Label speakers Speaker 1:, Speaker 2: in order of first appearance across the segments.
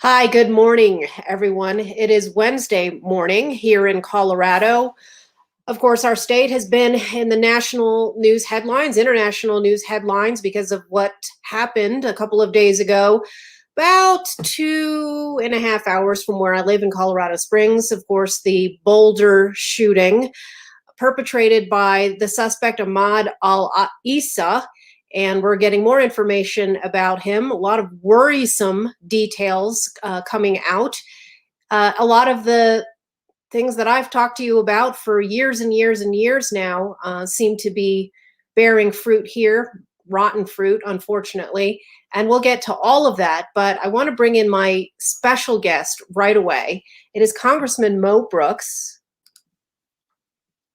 Speaker 1: Hi, good morning, everyone. It is Wednesday morning here in Colorado. Of course, our state has been in the national news headlines, international news headlines, because of what happened a couple of days ago, about 2.5 hours from where I live in Colorado Springs. Of course, the Boulder shooting perpetrated by the suspect Ahmad al-Issa, and we're getting more information about him. A lot of worrisome details coming out. A lot of the things that I've talked to you about for years and years and years now seem to be bearing fruit here, rotten fruit, unfortunately. And we'll get to all of that, but I want to bring in my special guest right away. It is Congressman Mo Brooks.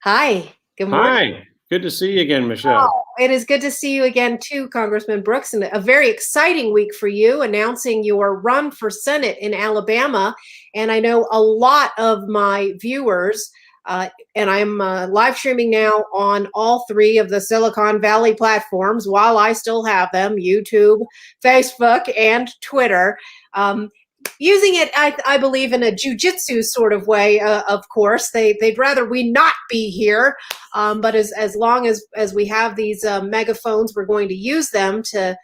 Speaker 1: Hi, good morning.
Speaker 2: Hi, good to see you again, Michelle.
Speaker 1: Oh, it is good to see you again, too, Congressman Brooks, and a very exciting week for you, announcing your run for Senate in Alabama. And I know a lot of my viewers, and I'm live streaming now on all three of the Silicon Valley platforms while I still have them: YouTube, Facebook, and Twitter. Using it, I believe, in a jujitsu sort of way. Of course, they'd rather we not be here, but as long as we have these megaphones, we're going to use them to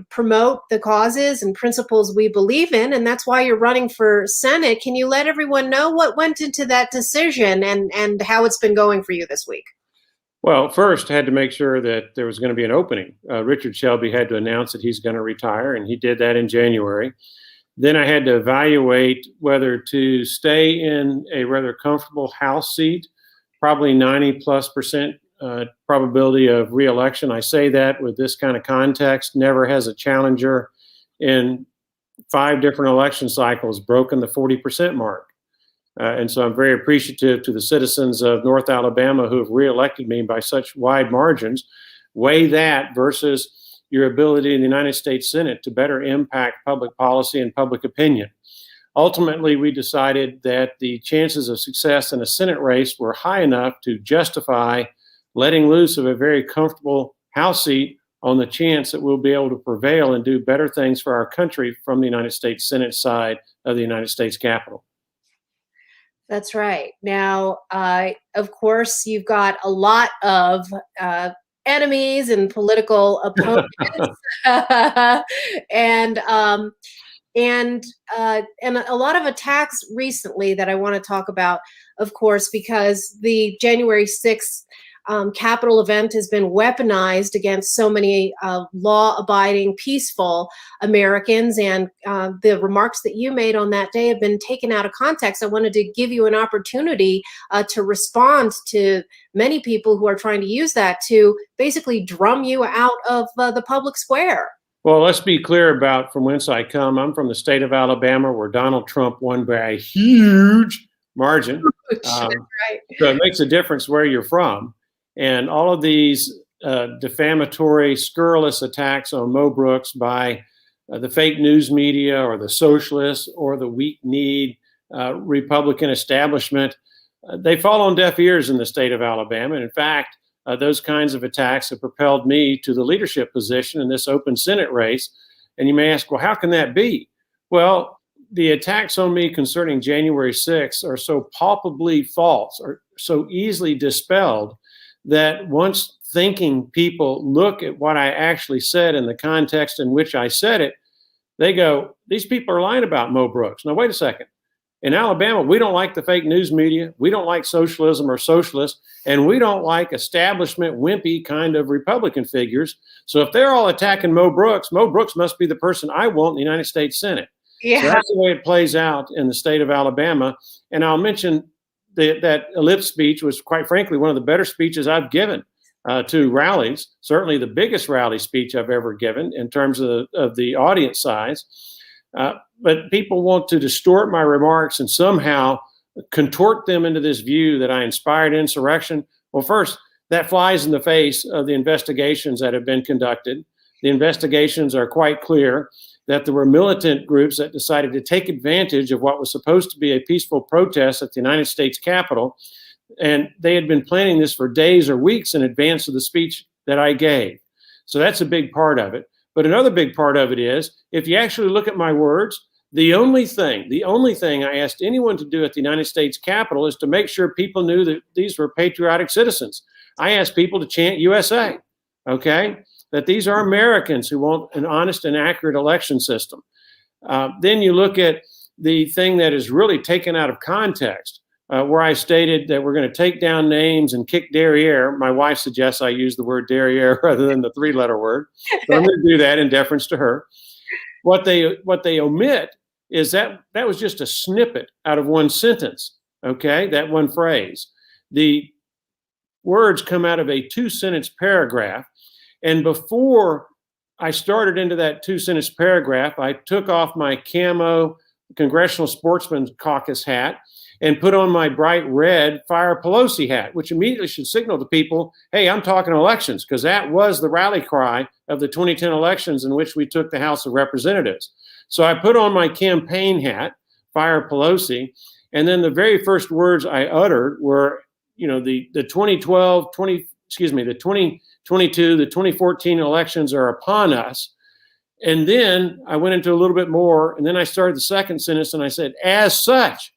Speaker 1: promote the causes and principles we believe in, and that's why you're running for Senate. Can you let everyone know what went into that decision and how it's been going for you this week?
Speaker 2: Well, first, I had to make sure that there was going to be an opening. Richard Shelby had to announce that he's going to retire, and he did that in January. Then I had to evaluate whether to stay in a rather comfortable House seat, probably 90+% probability of reelection. I say that with this kind of context. Never has a challenger in 5 different election cycles broken the 40% mark. And so I'm very appreciative to the citizens of North Alabama who have reelected me by such wide margins. Weigh that versus your ability in the United States Senate to better impact public policy and public opinion. Ultimately, we decided that the chances of success in a Senate race were high enough to justify letting loose of a very comfortable House seat on the chance that we'll be able to prevail and do better things for our country from the United States Senate side of the United States Capitol.
Speaker 1: That's right. Now, of course, you've got a lot of enemies and political opponents, and a lot of attacks recently that I want to talk about, of course, because the January 6th Capitol event has been weaponized against so many law-abiding, peaceful Americans, and the remarks that you made on that day have been taken out of context. I wanted to give you an opportunity to respond to many people who are trying to use that to basically drum you out of the public square.
Speaker 2: Well, let's be clear about from whence I come. I'm from the state of Alabama, where Donald Trump won by a huge margin.
Speaker 1: Right.
Speaker 2: So it makes a difference where you're from. And all of these defamatory, scurrilous attacks on Mo Brooks by the fake news media or the socialists or the weak-kneed Republican establishment, they fall on deaf ears in the state of Alabama. And in fact, those kinds of attacks have propelled me to the leadership position in this open Senate race. And you may ask, well, how can that be? Well, the attacks on me concerning January 6th are so palpably false, or so easily dispelled, that once thinking people look at what I actually said in the context in which I said it, they go, these people are lying about Mo Brooks. Now, wait a second. In Alabama, we don't like the fake news media. We don't like socialism or socialists, and we don't like establishment, wimpy kind of Republican figures. So if they're all attacking Mo Brooks must be the person I want in the United States Senate.
Speaker 1: Yeah.
Speaker 2: So that's the way it plays out in the state of Alabama. And I'll mention that ellipse speech was, quite frankly, one of the better speeches I've given to rallies, certainly the biggest rally speech I've ever given in terms of the audience size. But people want to distort my remarks and somehow contort them into this view that I inspired insurrection. Well, first, that flies in the face of the investigations that have been conducted. The investigations are quite clear that there were militant groups that decided to take advantage of what was supposed to be a peaceful protest at the United States Capitol. And they had been planning this for days or weeks in advance of the speech that I gave. So that's a big part of it. But another big part of it is, if you actually look at my words, The only thing I asked anyone to do at the United States Capitol is to make sure people knew that these were patriotic citizens. I asked people to chant USA, okay? That these are Americans who want an honest and accurate election system. Then you look at the thing that is really taken out of context, where I stated that we're going to take down names and kick derriere. My wife suggests I use the word derriere rather than the three-letter word. But I'm going to do that in deference to her. What they omit is that was just a snippet out of one sentence, okay, that one phrase. The words come out of a two-sentence paragraph, and before I started into that two-sentence paragraph, I took off my camo Congressional Sportsman Caucus hat and put on my bright red Fire Pelosi hat, which immediately should signal to people, hey, I'm talking elections, because that was the rally cry of the 2010 elections in which we took the House of Representatives. So I put on my campaign hat, Fire Pelosi, and then the very first words I uttered were, the 2012, the 2022, the 2014 elections are upon us. And then I went into a little bit more, and then I started the second sentence, and I said, as such,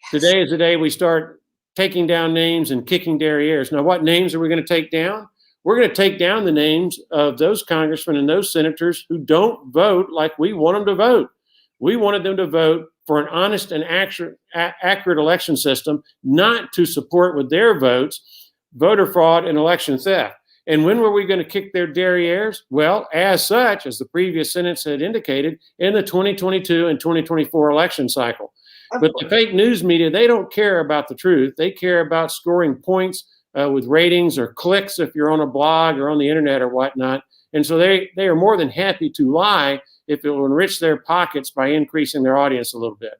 Speaker 2: today is the day we start taking down names and kicking derrieres. Now, what names are we going to take down? We're going to take down the names of those congressmen and those senators who don't vote like we want them to vote. We wanted them to vote for an honest and accurate election system, not to support with their votes voter fraud and election theft. And when were we going to kick their derrieres? Well, as such, as the previous sentence had indicated, in the 2022 and 2024 election cycle. But the fake news media, they don't care about the truth. They care about scoring points with ratings or clicks if you're on a blog or on the internet or whatnot. And so they are more than happy to lie if it will enrich their pockets by increasing their audience a little bit.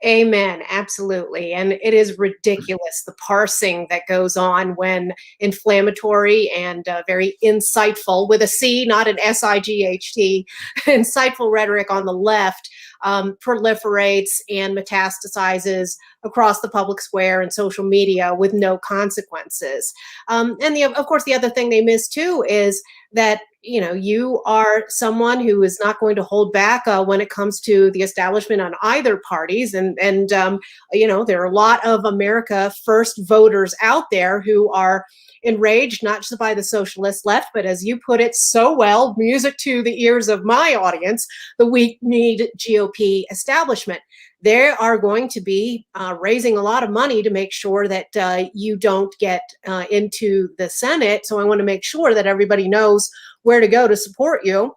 Speaker 1: Amen. Absolutely. And it is ridiculous, the parsing that goes on when inflammatory and very insightful, with a C, not an S-I-G-H-T, insightful rhetoric on the left proliferates and metastasizes across the public square and social media with no consequences. And of course, the other thing they miss too is that you are someone who is not going to hold back when it comes to the establishment on either parties, and there are a lot of America First voters out there who are enraged not just by the socialist left, but as you put it so well, music to the ears of my audience, the weak-kneed GOP establishment. They are going to be raising a lot of money to make sure that you don't get into the Senate. So I want to make sure that everybody knows where to go to support you.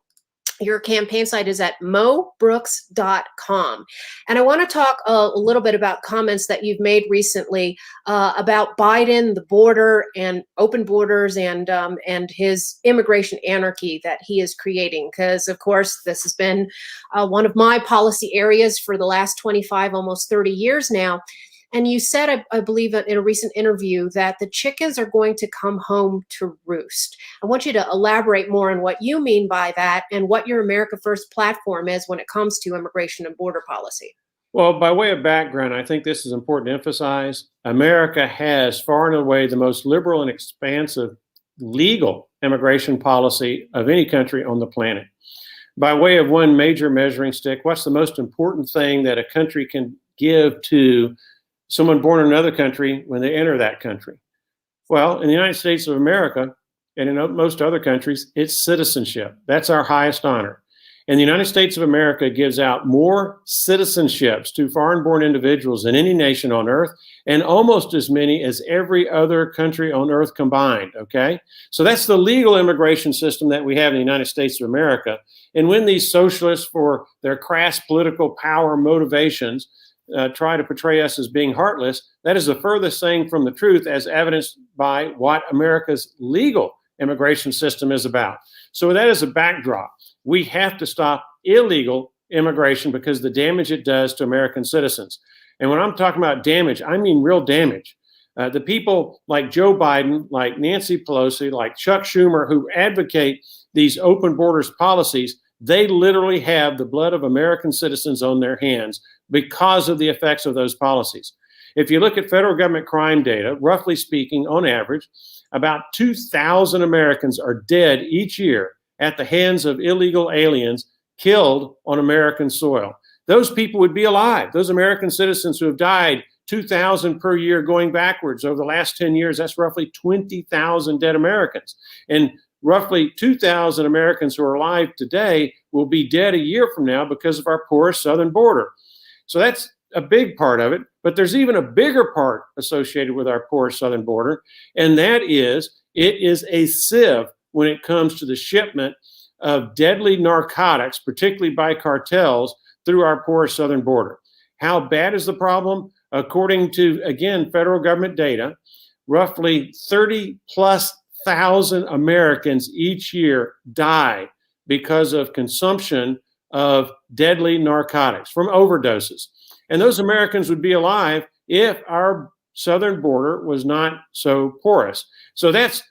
Speaker 1: Your campaign site is at mobrooks.com. And I want to talk a little bit about comments that you've made recently about Biden, the border and open borders, and his immigration anarchy that he is creating. Because, of course, this has been one of my policy areas for the last 25, almost 30 years now. And you said, I believe in a recent interview, that the chickens are going to come home to roost. I want you to elaborate more on what you mean by that and what your America First platform is when it comes to immigration and border policy.
Speaker 2: Well, by way of background, I think this is important to emphasize. America has far and away the most liberal and expansive legal immigration policy of any country on the planet. By way of one major measuring stick, what's the most important thing that a country can give to someone born in another country when they enter that country? Well, in the United States of America and in most other countries, it's citizenship. That's our highest honor. And the United States of America gives out more citizenships to foreign-born individuals than any nation on earth, and almost as many as every other country on earth combined, okay? So that's the legal immigration system that we have in the United States of America. And when these socialists, for their crass political power motivations, try to portray us as being heartless, that is the furthest thing from the truth, as evidenced by what America's legal immigration system is about. So with that as a backdrop, we have to stop illegal immigration because the damage it does to American citizens. And when I'm talking about damage, I mean real damage. The people like Joe Biden, like Nancy Pelosi, like Chuck Schumer, who advocate these open borders policies, they literally have the blood of American citizens on their hands because of the effects of those policies. If you look at federal government crime data, roughly speaking, on average, about 2,000 Americans are dead each year at the hands of illegal aliens killed on American soil. those people would be alive. Those American citizens who have died, 2,000 per year going backwards over the last 10 years, that's roughly 20,000 dead Americans. And roughly 2,000 Americans who are alive today will be dead a year from now because of our porous southern border. So that's a big part of it. But there's even a bigger part associated with our porous southern border, and that is it is a sieve when it comes to the shipment of deadly narcotics, particularly by cartels, through our porous southern border. How bad is the problem? According to, again, federal government data, roughly 30,000+ Americans each year die because of consumption of deadly narcotics from overdoses. And those Americans would be alive if our southern border was not so porous. So that's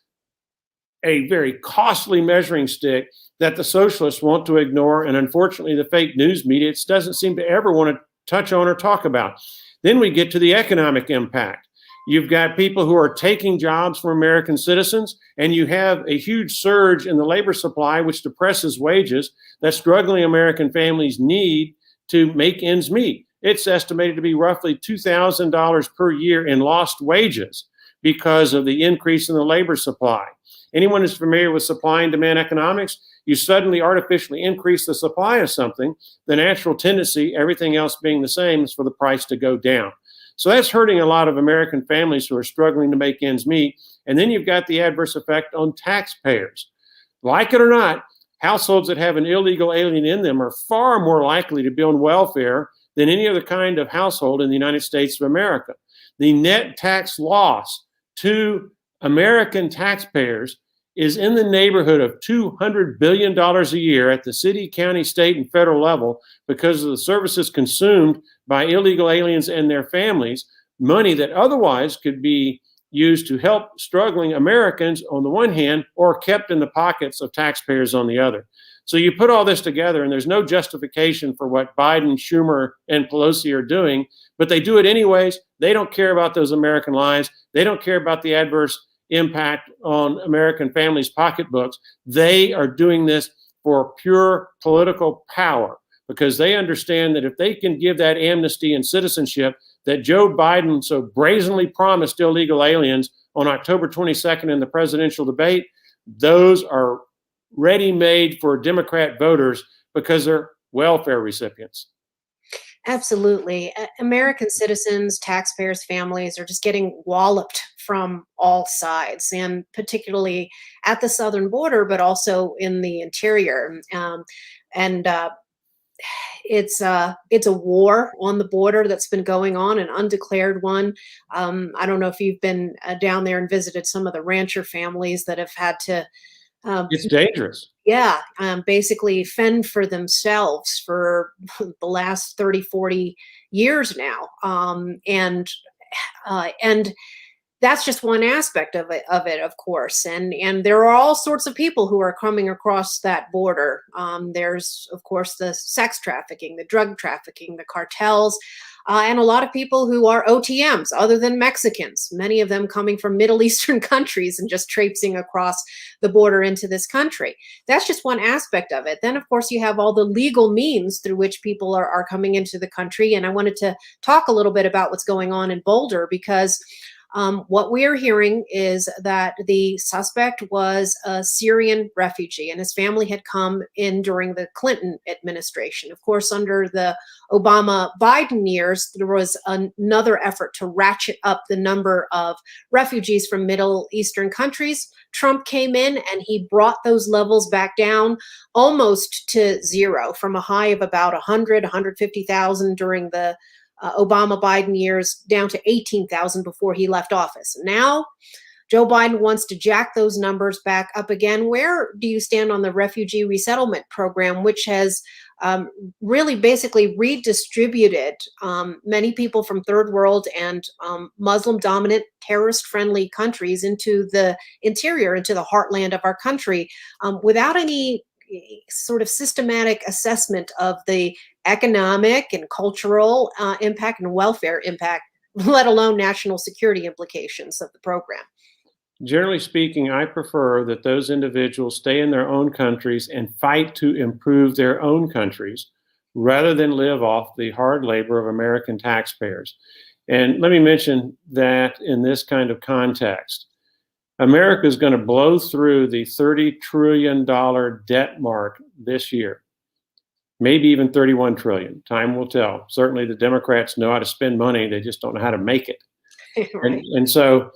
Speaker 2: a very costly measuring stick that the socialists want to ignore. And unfortunately, the fake news media doesn't seem to ever want to touch on or talk about. Then we get to the economic impact. You've got people who are taking jobs from American citizens, and you have a huge surge in the labor supply, which depresses wages that struggling American families need to make ends meet. It's estimated to be roughly $2,000 per year in lost wages because of the increase in the labor supply. Anyone who's familiar with supply and demand economics, you suddenly artificially increase the supply of something, the natural tendency, everything else being the same, is for the price to go down. So that's hurting a lot of American families who are struggling to make ends meet. And then you've got the adverse effect on taxpayers. Like it or not, households that have an illegal alien in them are far more likely to be on welfare than any other kind of household in the United States of America. The net tax loss to American taxpayers is in the neighborhood of $200 billion a year at the city, county, state, and federal level because of the services consumed by illegal aliens and their families, money that otherwise could be used to help struggling Americans on the one hand, or kept in the pockets of taxpayers on the other. So you put all this together, and there's no justification for what Biden, Schumer, and Pelosi are doing, but they do it anyways. They don't care about those American lives. They don't care about the adverse impact on American families' pocketbooks. They are doing this for pure political power because they understand that if they can give that amnesty and citizenship that Joe Biden so brazenly promised illegal aliens on October 22nd in the presidential debate, those are ready-made for Democrat voters because they're welfare recipients.
Speaker 1: Absolutely. American citizens, taxpayers, families are just getting walloped from all sides, and particularly at the southern border, but also in the interior. And it's a war on the border that's been going on, an undeclared one. I don't know if you've been down there and visited some of the rancher families that have had to
Speaker 2: It's dangerous.
Speaker 1: yeah, basically fend for themselves for the last 30, 40 years now. And that's just one aspect of course. And there are all sorts of people who are coming across that border. There's, of course, the sex trafficking, the drug trafficking, the cartels, and a lot of people who are OTMs other than Mexicans, many of them coming from Middle Eastern countries and just traipsing across the border into this country. That's just one aspect of it. Then, of course, you have all the legal means through which people are coming into the country. And I wanted to talk a little bit about what's going on in Boulder because what we are hearing is that the suspect was a Syrian refugee and his family had come in during the Clinton administration. Of course, under the Obama-Biden years, there was another effort to ratchet up the number of refugees from Middle Eastern countries. Trump came in and he brought those levels back down almost to zero from a high of about 100, 150,000 during the Obama-Biden years down to 18,000 before he left office. Now, Joe Biden wants to jack those numbers back up again. Where do you stand on the refugee resettlement program, which has really basically redistributed many people from third world and Muslim-dominant, terrorist-friendly countries into the interior, into the heartland of our country, without any sort of systematic assessment of the economic and cultural impact and welfare impact, let alone national security implications of the program?
Speaker 2: Generally speaking, I prefer that those individuals stay in their own countries and fight to improve their own countries rather than live off the hard labor of American taxpayers. And let me mention that in this kind of context, America is going to blow through the $30 trillion debt mark this year, maybe even 31 trillion. Time will tell. Certainly the Democrats know how to spend money. They just don't know how to make it.
Speaker 1: Right.
Speaker 2: And so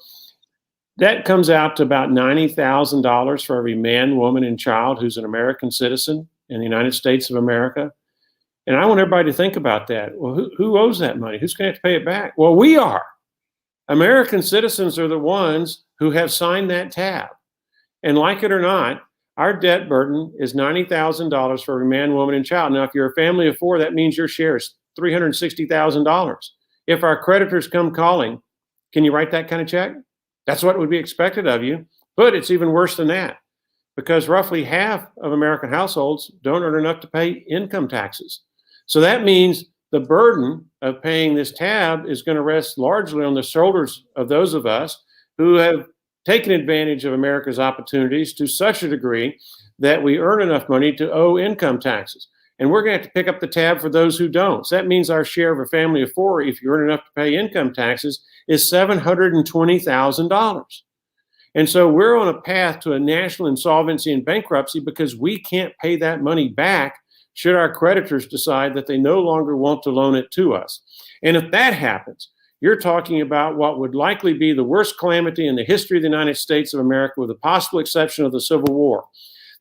Speaker 2: that comes out to about $90,000 for every man, woman, and child who's an American citizen in the United States of America. And I want everybody to think about that. Well, who owes that money? Who's going to have to pay it back? Well, we are. American citizens are the ones who have signed that tab. And like it or not, our debt burden is $90,000 for every man, woman, and child. Now, if you're a family of four, that means your share is $360,000. If our creditors come calling, can you write that kind of check? That's what would be expected of you. But it's even worse than that, because roughly half of American households don't earn enough to pay income taxes. So that means the burden of paying this tab is going to rest largely on the shoulders of those of us who have taken advantage of America's opportunities to such a degree that we earn enough money to owe income taxes. And we're going to have to pick up the tab for those who don't. So that means our share of a family of four, if you earn enough to pay income taxes, is $720,000. And so we're on a path to a national insolvency and bankruptcy because we can't pay that money back should our creditors decide that they no longer want to loan it to us. And if that happens, you're talking about what would likely be the worst calamity in the history of the United States of America, with the possible exception of the Civil War.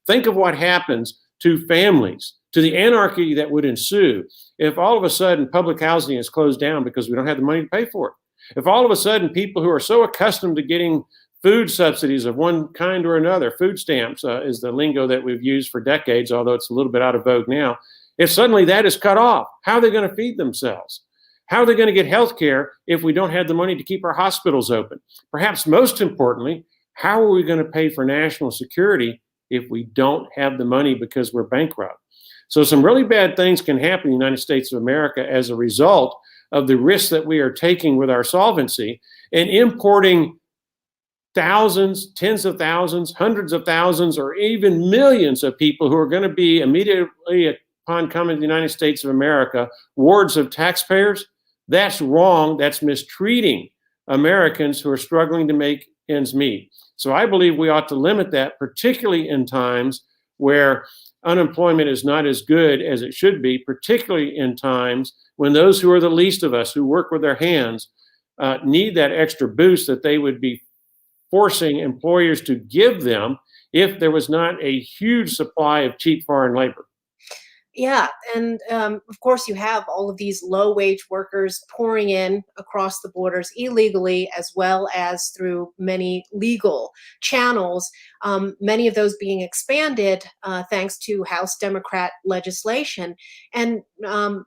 Speaker 2: Think of what happens to families, to the anarchy that would ensue if all of a sudden public housing is closed down because we don't have the money to pay for it. If all of a sudden people who are so accustomed to getting food subsidies of one kind or another, food stamps is the lingo that we've used for decades, although it's a little bit out of vogue now. If suddenly that is cut off, how are they going to feed themselves? How are they going to get health care if we don't have the money to keep our hospitals open? Perhaps most importantly, how are we going to pay for national security if we don't have the money because we're bankrupt? So some really bad things can happen in the United States of America as a result of the risks that we are taking with our solvency and importing thousands, tens of thousands, hundreds of thousands, or even millions of people who are going to be immediately upon coming to the United States of America wards of taxpayers. That's wrong. That's mistreating Americans who are struggling to make ends meet. So I believe we ought to limit that, particularly in times where unemployment is not as good as it should be, particularly in times when those who are the least of us, who work with their hands, need that extra boost that they would be forcing employers to give them if there was not a huge supply of cheap foreign labor.
Speaker 1: Yeah, and of course you have all of these low-wage workers pouring in across the borders illegally, as well as through many legal channels, many of those being expanded thanks to House Democrat legislation. And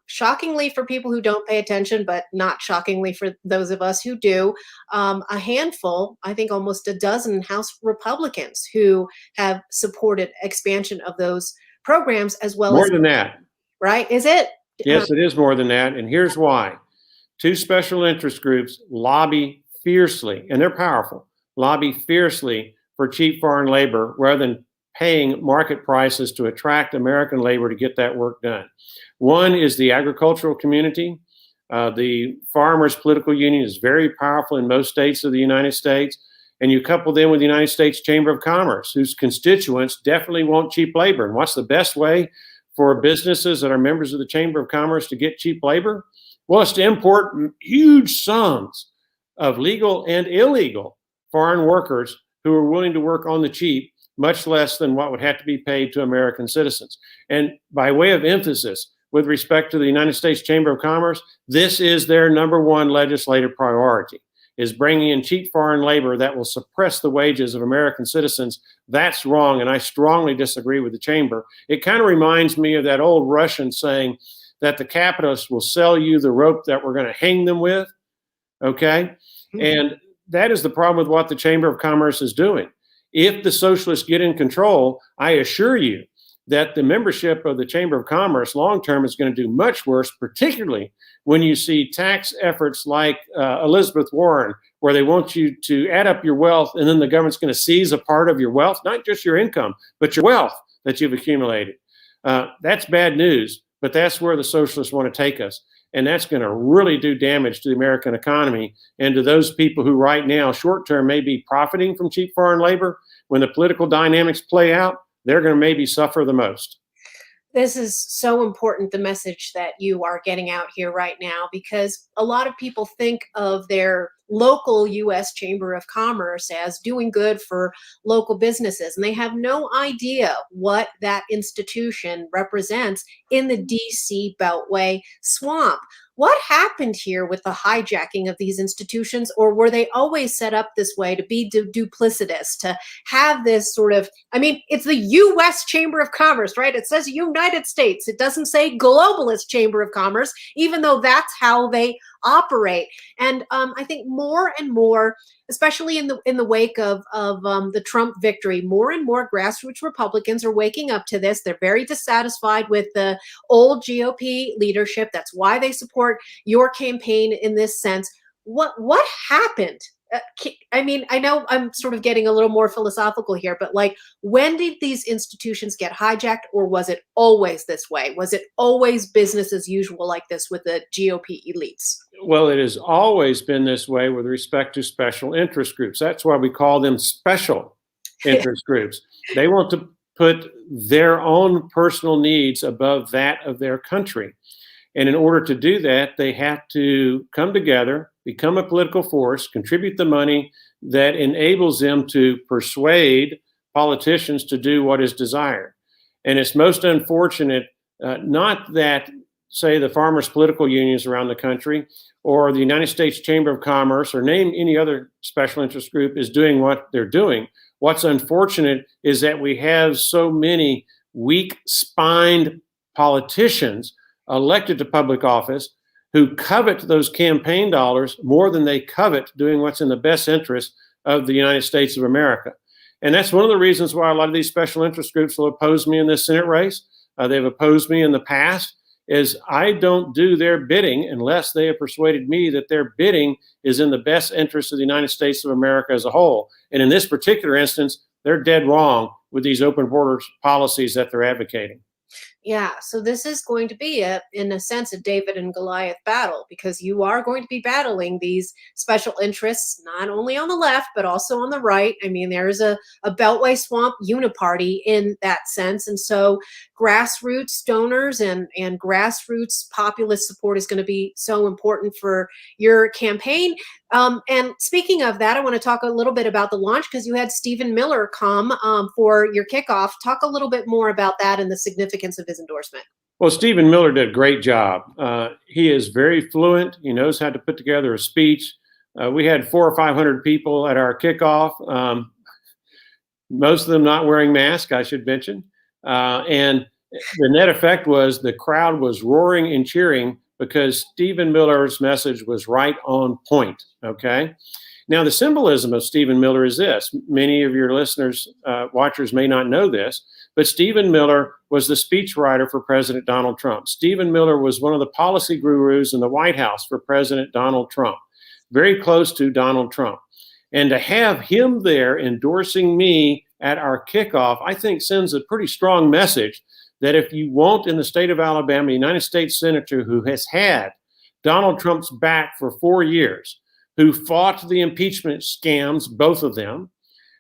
Speaker 1: shockingly for people who don't pay attention, but not shockingly for those of us who do, a handful, I think almost a dozen House Republicans who have supported expansion of those programs, as well
Speaker 2: More
Speaker 1: as
Speaker 2: than that.
Speaker 1: Right? Is it?
Speaker 2: Yes, it is more than that. And here's why. Two special interest groups lobby fiercely, and they're powerful, lobby fiercely for cheap foreign labor rather than paying market prices to attract American labor to get that work done. One is the agricultural community. The farmers' political union is very powerful in most states of the United States. And you couple them with the United States Chamber of Commerce, whose constituents definitely want cheap labor. And what's the best way for businesses that are members of the Chamber of Commerce to get cheap labor? Well, it's to import huge sums of legal and illegal foreign workers who are willing to work on the cheap, much less than what would have to be paid to American citizens. And by way of emphasis, with respect to the United States Chamber of Commerce, this is their number one legislative priority, is bringing in cheap foreign labor that will suppress the wages of American citizens. That's wrong, and I strongly disagree with the chamber. It kind of reminds me of that old Russian saying that the capitalists will sell you the rope that we're going to hang them with, okay? Mm-hmm. And that is the problem with what the Chamber of Commerce is doing. If the socialists get in control, I assure you that the membership of the Chamber of Commerce long-term is going to do much worse, particularly when you see tax efforts like Elizabeth Warren, where they want you to add up your wealth and then the government's going to seize a part of your wealth, not just your income, but your wealth that you've accumulated. That's bad news but that's where the socialists want to take us. And that's going to really do damage to the American economy and to those people who right now, short term, may be profiting from cheap foreign labor. When the political dynamics play out, they're going to maybe suffer the most.
Speaker 1: This is so important, the message that you are getting out here right now, because a lot of people think of their local US Chamber of Commerce as doing good for local businesses, and they have no idea what that institution represents in the DC Beltway swamp. What happened here with the hijacking of these institutions, or were they always set up this way to be duplicitous, to have this sort of, I mean, it's the US Chamber of Commerce, right? It says United States. It doesn't say Globalist Chamber of Commerce, even though that's how they operate. And I think more and more, especially in the wake of the Trump victory, more and more grassroots Republicans are waking up to this. They're very dissatisfied with the old GOP leadership. That's why they support your campaign in this sense. What happened? I mean, I know I'm sort of getting a little more philosophical here, but like, when did these institutions get hijacked, or was it always this way? Was it always business as usual like this with the GOP elites?
Speaker 2: Well, it has always been this way with respect to special interest groups. That's why we call them special interest groups. They want to put their own personal needs above that of their country. And in order to do that, they have to come together, become a political force, contribute the money that enables them to persuade politicians to do what is desired. And it's most unfortunate, not that, say, the farmers' political unions around the country or the United States Chamber of Commerce or name any other special interest group is doing what they're doing. What's unfortunate is that we have so many weak-spined politicians elected to public office who covet those campaign dollars more than they covet doing what's in the best interest of the United States of America. And that's one of the reasons why a lot of these special interest groups will oppose me in this Senate race. They've opposed me in the past, is I don't do their bidding unless they have persuaded me that their bidding is in the best interest of the United States of America as a whole. And in this particular instance, they're dead wrong with these open borders policies that they're advocating.
Speaker 1: Yeah, so this is going to be, in a sense, a David and Goliath battle, because you are going to be battling these special interests, not only on the left, but also on the right. I mean, there is a Beltway swamp uniparty in that sense. And so grassroots donors and grassroots populist support is going to be so important for your campaign. And speaking of that, I want to talk a little bit about the launch, because you had Stephen Miller come for your kickoff. Talk a little bit more about that and the significance of his endorsement.
Speaker 2: Well, Stephen Miller did a great job. He is very fluent. He knows how to put together a speech. We had 400 or 500 people at our kickoff, most of them not wearing masks, I should mention. And the net effect was the crowd was roaring and cheering because Stephen Miller's message was right on point, okay? Now, the symbolism of Stephen Miller is this. Many of your listeners, watchers may not know this, but Stephen Miller was the speechwriter for President Donald Trump. Stephen Miller was one of the policy gurus in the White House for President Donald Trump, very close to Donald Trump. And to have him there endorsing me at our kickoff, I think sends a pretty strong message that if you want in the state of Alabama, a United States Senator who has had Donald Trump's back for 4 years, who fought the impeachment scams, both of them,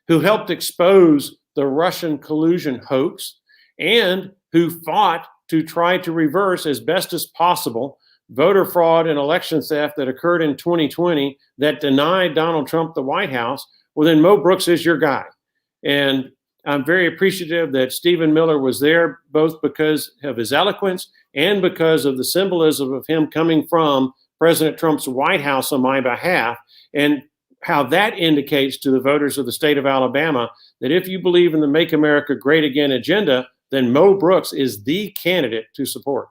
Speaker 2: who helped expose the Russian collusion hoax, and who fought to try to reverse as best as possible voter fraud and election theft that occurred in 2020 that denied Donald Trump the White House, well, then Mo Brooks is your guy. And I'm very appreciative that Stephen Miller was there, both because of his eloquence and because of the symbolism of him coming from President Trump's White House on my behalf, and how that indicates to the voters of the state of Alabama that if you believe in the Make America Great Again agenda, then Mo Brooks is the candidate to support.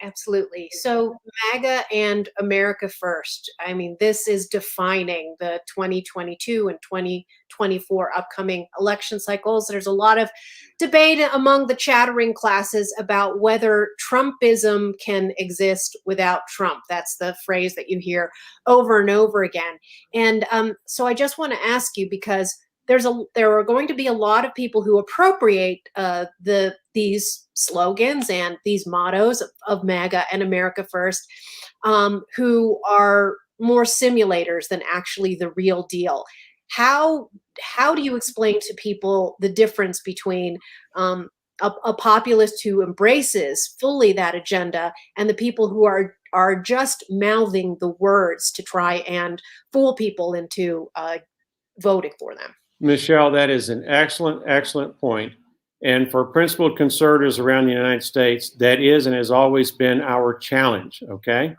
Speaker 1: Absolutely. So MAGA and America First. I mean, this is defining the 2022 and 2024 upcoming election cycles. There's a lot of debate among the chattering classes about whether Trumpism can exist without Trump. That's the phrase that you hear over and over again. And so I just want to ask you, because there are going to be a lot of people who appropriate these slogans and these mottos of MAGA and America First, who are more simulators than actually the real deal. How do you explain to people the difference between a populist who embraces fully that agenda and the people who are just mouthing the words to try and fool people into voting for them?
Speaker 2: Michelle, that is an excellent point. And for principled conservatives around the United States, that is and has always been our challenge, okay?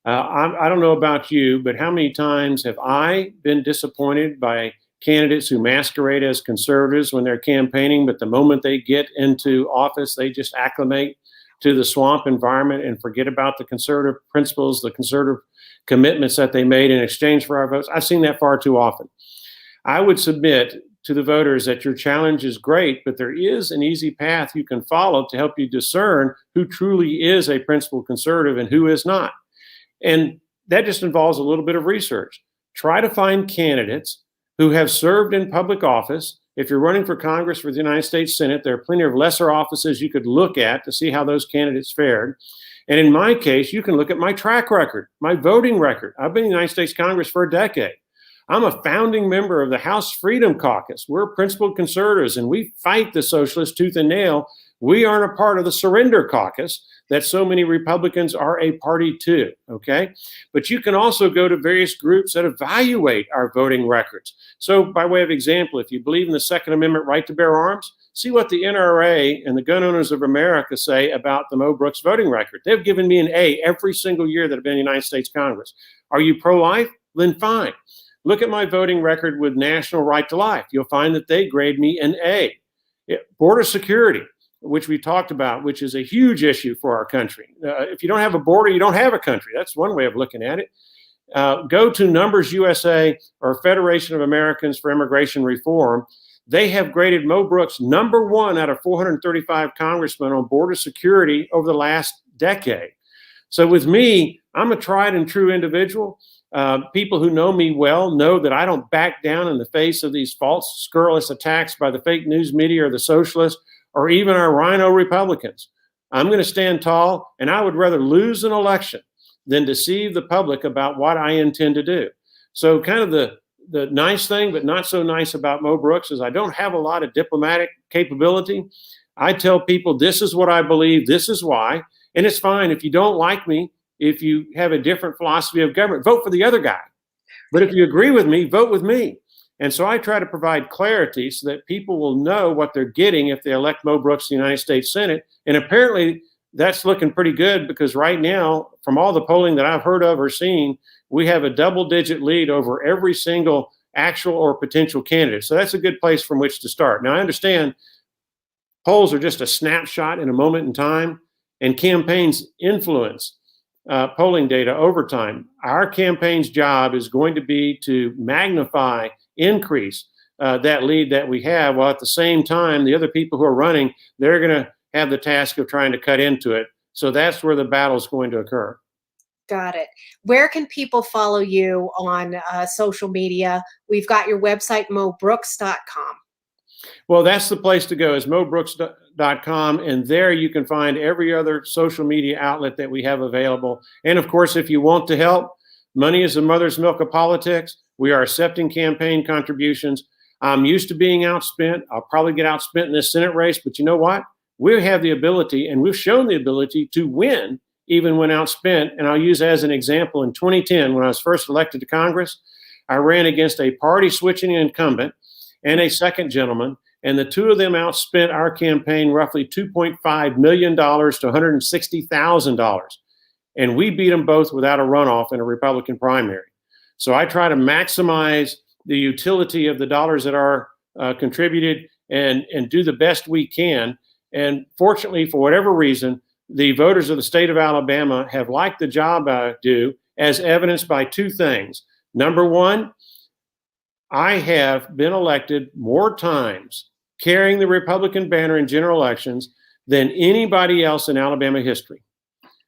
Speaker 2: I don't know about you, but how many times have I been disappointed by candidates who masquerade as conservatives when they're campaigning, but the moment they get into office, they just acclimate to the swamp environment and forget about the conservative principles, the conservative commitments that they made in exchange for our votes? I've seen that far too often. I would submit to the voters that your challenge is great, but there is an easy path you can follow to help you discern who truly is a principled conservative and who is not. And that just involves a little bit of research. Try to find candidates who have served in public office. If you're running for Congress, for the United States Senate, there are plenty of lesser offices you could look at to see how those candidates fared. And in my case, you can look at my track record, my voting record. I've been in the United States Congress for a decade. I'm a founding member of the House Freedom Caucus. We're principled conservatives, and we fight the socialists tooth and nail. We aren't a part of the Surrender Caucus that so many Republicans are a party to, okay? But you can also go to various groups that evaluate our voting records. So by way of example, if you believe in the Second Amendment right to bear arms, see what the NRA and the Gun Owners of America say about the Mo Brooks voting record. They've given me an A every single year that I've been in the United States Congress. Are you pro-life? Then fine. Look at my voting record with National Right to Life. You'll find that they grade me an A. Border security, which we talked about, which is a huge issue for our country. If you don't have a border, you don't have a country. That's one way of looking at it. Go to Numbers USA or Federation of Americans for Immigration Reform. They have graded Mo Brooks #1 out of 435 congressmen on border security over the last decade. So with me, I'm a tried and true individual. People who know me well know that I don't back down in the face of these false, scurrilous attacks by the fake news media or the socialists or even our rhino Republicans. I'm going to stand tall, and I would rather lose an election than deceive the public about what I intend to do. So kind of the nice thing, but not so nice about Mo Brooks is I don't have a lot of diplomatic capability. I tell people, this is what I believe, this is why, and it's fine if you don't like me. If you have a different philosophy of government, vote for the other guy. But if you agree with me, vote with me. And so I try to provide clarity so that people will know what they're getting if they elect Mo Brooks to the United States Senate. And apparently that's looking pretty good, because right now, from all the polling that I've heard of or seen, we have a double-digit lead over every single actual or potential candidate. So that's a good place from which to start. Now, I understand polls are just a snapshot in a moment in time, and campaigns influence polling data over time. Our campaign's job is going to be to magnify, increase that lead that we have, while at the same time, the other people who are running, they're going to have the task of trying to cut into it. So that's where the battle is going to occur.
Speaker 1: Got it. Where can people follow you on social media? We've got your website, mobrooks.com.
Speaker 2: Well, that's the place to go, is mobrooks.com, and there you can find every other social media outlet that we have available. And of course, if you want to help, money is the mother's milk of politics. We are accepting campaign contributions. I'm used to being outspent. I'll probably get outspent in this Senate race, but you know what? We have the ability, and we've shown the ability to win even when outspent. And I'll use as an example, in 2010, when I was first elected to Congress, I ran against a party switching incumbent and a second gentleman, and the two of them outspent our campaign roughly $2.5 million to $160,000. And we beat them both without a runoff in a Republican primary. So I try to maximize the utility of the dollars that are contributed and do the best we can. And fortunately, for whatever reason, the voters of the state of Alabama have liked the job I do, as evidenced by two things. Number one, I have been elected more times carrying the Republican banner in general elections than anybody else in Alabama history.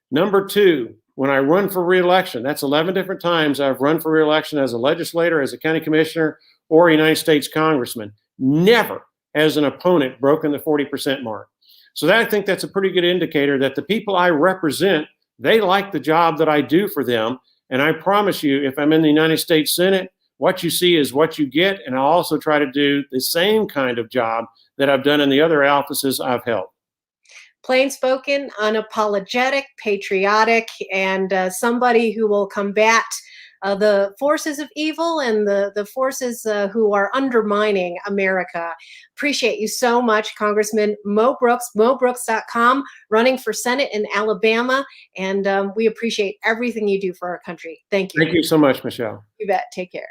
Speaker 2: Number two, when I run for re-election, that's 11 different times I've run for re-election as a legislator, as a county commissioner, or a United States congressman, never has an opponent broken the 40% mark. So I think that's a pretty good indicator that the people I represent, they like the job that I do for them. And I promise you, if I'm in the United States Senate, what you see is what you get. And I'll also try to do the same kind of job that I've done in the other offices I've held.
Speaker 1: Plain spoken, unapologetic, patriotic, and somebody who will combat the forces of evil and the forces who are undermining America. Appreciate you so much, Congressman Mo Brooks, mobrooks.com, running for Senate in Alabama. And we appreciate everything you do for our country. Thank you.
Speaker 2: Thank you so much, Michelle.
Speaker 1: You bet. Take care.